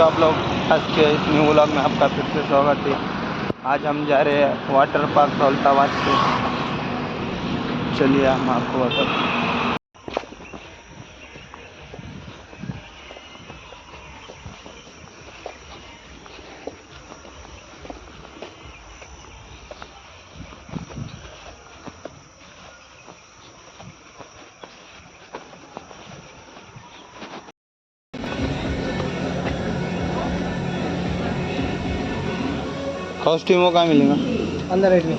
आप लोग। आज के इस न्यू व्लॉग में आपका फिर से स्वागत है। आज हम जा रहे हैं वाटर पार्क दौलताबाद से। चलिए हम आपको बताते हैं। कॉस्ट्यूमों का मिलेगा अंदर रेट में।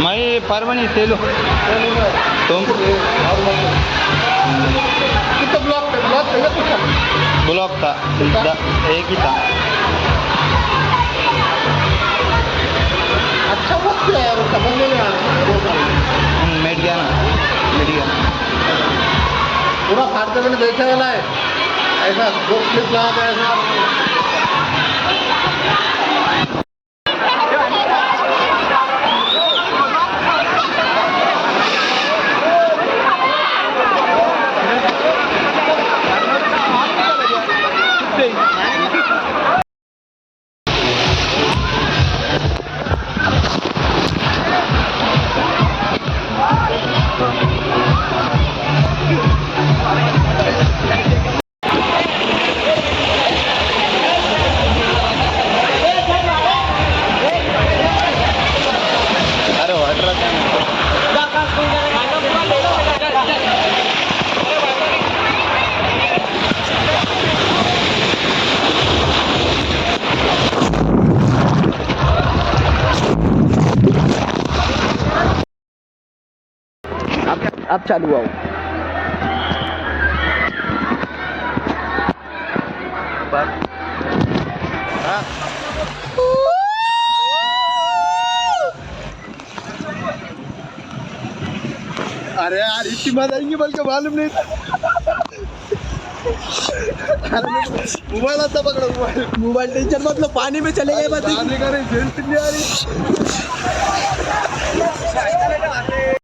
मैं परवनी से लो तुम कितना ब्लॉक चाहिए तुझको? ब्लॉक था एक ही था। अच्छा वक्त है यार, समझ में नहीं आ रहा। मिट गया ना, मिट गया। पूरा फाड़ते मैंने देखा वाला है ऐसा दो क्लिप लगा था ऐसा। अब चालू आओ। अरे यार इतनी मजा आएंगी बल्कि मालूम नहीं था। मोबाइल आता पकड़ो, मोबाइल टेंशन मतलब पानी में चले गए। बस आ रही